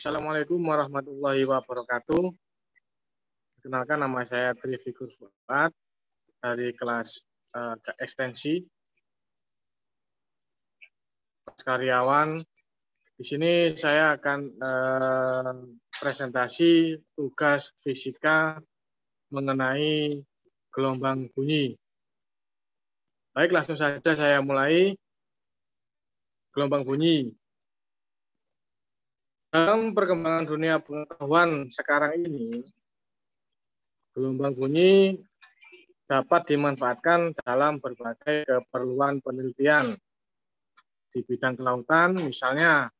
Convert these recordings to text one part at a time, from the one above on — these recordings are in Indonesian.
Assalamualaikum warahmatullahi wabarakatuh. Perkenalkan, nama saya Trifikur Fuad dari kelas ekstensi karyawan. Di sini saya akan presentasi tugas fisika mengenai gelombang bunyi. Baik, langsung saja saya mulai. Gelombang bunyi. Dalam perkembangan dunia pengetahuan sekarang ini, gelombang bunyi dapat dimanfaatkan dalam berbagai keperluan penelitian di bidang kelautan, misalnya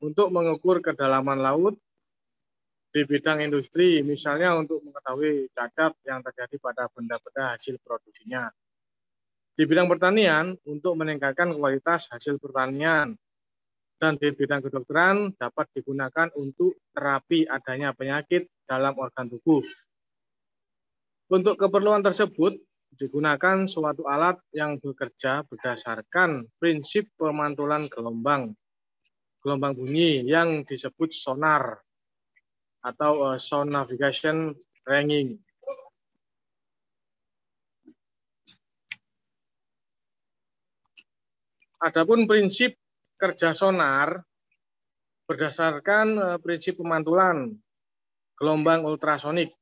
untuk mengukur kedalaman laut, di bidang industri, misalnya untuk mengetahui cacat yang terjadi pada benda-benda hasil produksinya. Di bidang pertanian, untuk meningkatkan kualitas hasil pertanian. Dan di bidang kedokteran dapat digunakan untuk terapi adanya penyakit dalam organ tubuh. Untuk keperluan tersebut digunakan suatu alat yang bekerja berdasarkan prinsip pemantulan gelombang bunyi yang disebut sonar atau sound navigation ringing. Adapun prinsip kerja sonar berdasarkan prinsip pemantulan gelombang ultrasonik.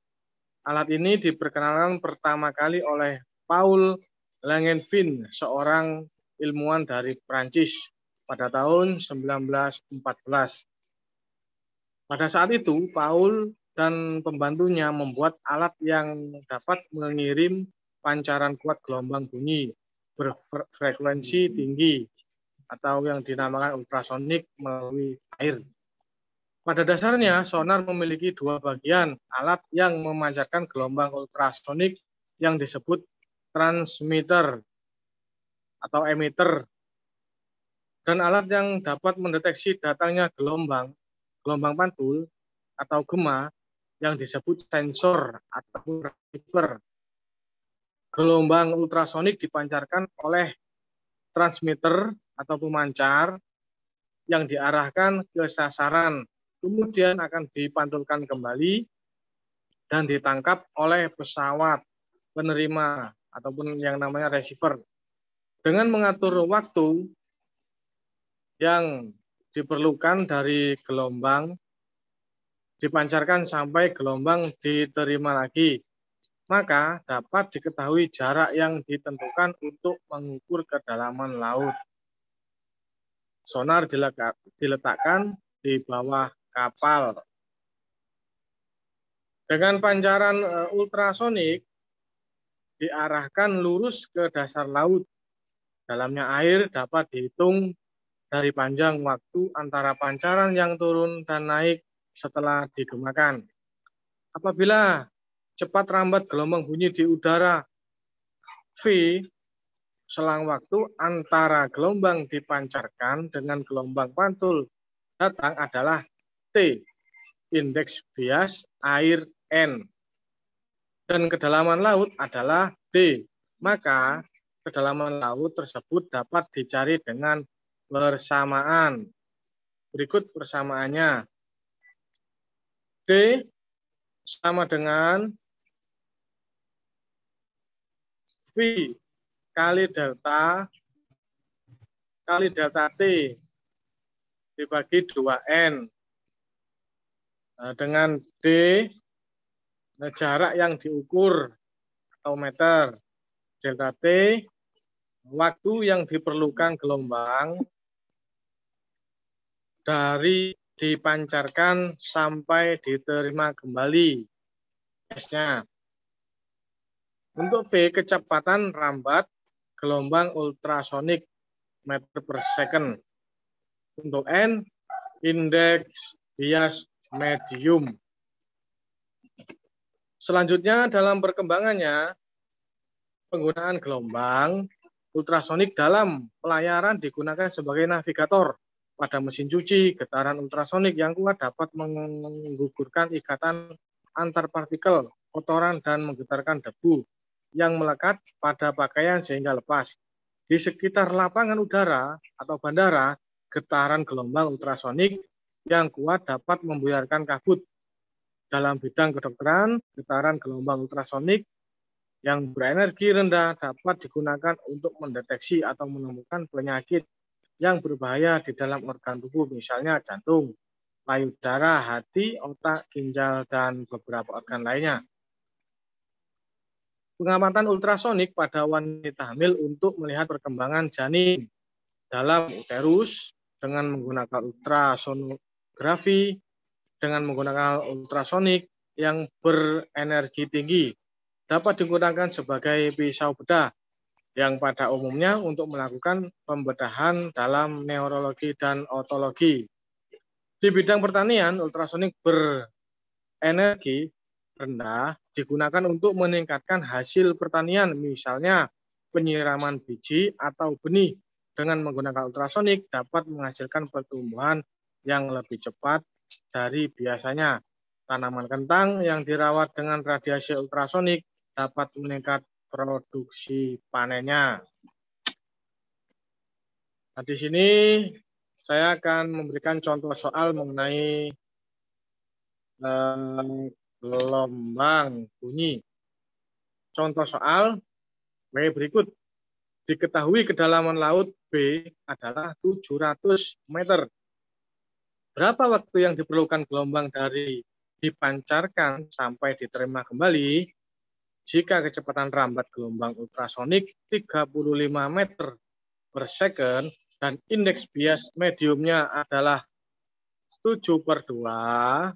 Alat ini diperkenalkan pertama kali oleh Paul Langevin, seorang ilmuwan dari Prancis pada tahun 1914. Pada saat itu, Paul dan pembantunya membuat alat yang dapat mengirim pancaran kuat gelombang bunyi berfrekuensi tinggi atau yang dinamakan ultrasonik melalui air. Pada dasarnya, sonar memiliki dua bagian, alat yang memancarkan gelombang ultrasonik yang disebut transmitter atau emitter, dan alat yang dapat mendeteksi datangnya gelombang pantul atau gema yang disebut sensor atau receiver. Gelombang ultrasonik dipancarkan oleh transmitter atau pemancar yang diarahkan ke sasaran, kemudian akan dipantulkan kembali dan ditangkap oleh pesawat penerima ataupun yang namanya receiver. Dengan mengatur waktu yang diperlukan dari gelombang dipancarkan sampai gelombang diterima lagi, maka dapat diketahui jarak yang ditentukan untuk mengukur kedalaman laut. Sonar diletakkan di bawah kapal. Dengan pancaran ultrasonik diarahkan lurus ke dasar laut. Dalamnya air dapat dihitung dari panjang waktu antara pancaran yang turun dan naik setelah digemakan. Apabila cepat rambat gelombang bunyi di udara V, selang waktu antara gelombang dipancarkan dengan gelombang pantul datang adalah T, indeks bias air N, dan kedalaman laut adalah D. Maka kedalaman laut tersebut dapat dicari dengan bersamaan. Berikut persamaannya. D sama dengan V kali delta T dibagi 2N. Dengan D, jarak yang diukur atau meter. Delta T, waktu yang diperlukan gelombang dari dipancarkan sampai diterima kembali. S-nya. Untuk V, kecepatan rambat gelombang ultrasonik meter per second. Untuk N, indeks bias medium. Selanjutnya dalam perkembangannya, penggunaan gelombang ultrasonik dalam pelayaran digunakan sebagai navigator. Pada mesin cuci, getaran ultrasonik yang kuat dapat menggugurkan ikatan antar partikel, kotoran, dan menggetarkan debu yang melekat pada pakaian sehingga lepas. Di sekitar lapangan udara atau bandara, getaran gelombang ultrasonik yang kuat dapat membuyarkan kabut. Dalam bidang kedokteran, getaran gelombang ultrasonik yang berenergi rendah dapat digunakan untuk mendeteksi atau menemukan penyakit yang berbahaya di dalam organ tubuh, misalnya jantung, payudara, hati, otak, ginjal, dan beberapa organ lainnya. Pengamatan ultrasonik pada wanita hamil untuk melihat perkembangan janin dalam uterus dengan menggunakan ultrasonografi, dengan menggunakan ultrasonik yang berenergi tinggi dapat digunakan sebagai pisau bedah yang pada umumnya untuk melakukan pembedahan dalam neurologi dan otologi. Di bidang pertanian, ultrasonik berenergi rendah digunakan untuk meningkatkan hasil pertanian, misalnya penyiraman biji atau benih dengan menggunakan ultrasonik dapat menghasilkan pertumbuhan yang lebih cepat dari biasanya. Tanaman kentang yang dirawat dengan radiasi ultrasonik dapat meningkat produksi panennya. Nah, di sini saya akan memberikan contoh soal mengenai gelombang bunyi. Contoh soal berikut. Diketahui kedalaman laut B adalah 700 meter. Berapa waktu yang diperlukan gelombang dari dipancarkan sampai diterima kembali jika kecepatan rambat gelombang ultrasonik 35 meter per second dan indeks bias mediumnya adalah 7/2.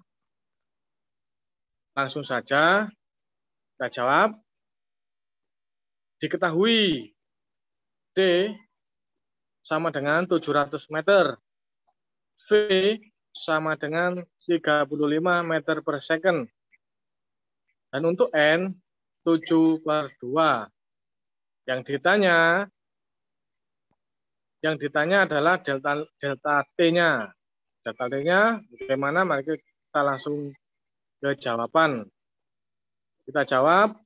Langsung saja kita jawab. Diketahui D sama dengan 700 meter. V sama dengan 35 meter per second. Dan untuk N, 7/2. Yang ditanya adalah delta T-nya. Delta T-nya bagaimana? Mari kita langsung ke jawaban. Kita jawab.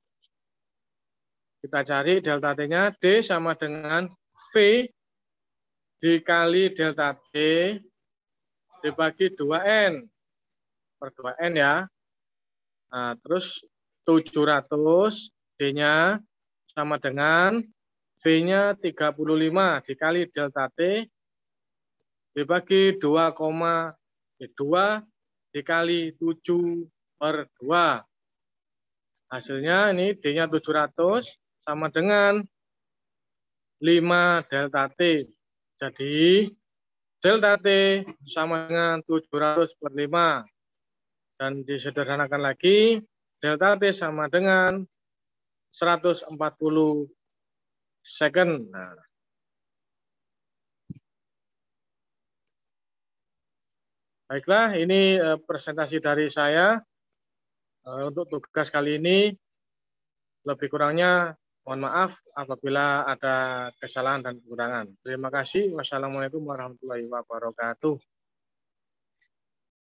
Kita cari delta T-nya. D sama dengan V dikali delta T dibagi 2N per 2N ya. Nah, terus 700 D-nya sama dengan V-nya 35 dikali delta T dibagi 2,2 dikali 7/2. Hasilnya ini D-nya 700 sama dengan 5 delta T. Jadi delta T sama dengan 700/5. Dan disederhanakan lagi, delta T sama dengan 140 second. Nah, baiklah, ini presentasi dari saya. Untuk tugas kali ini, lebih kurangnya mohon maaf apabila ada kesalahan dan kekurangan. Terima kasih. Wassalamualaikum warahmatullahi wabarakatuh.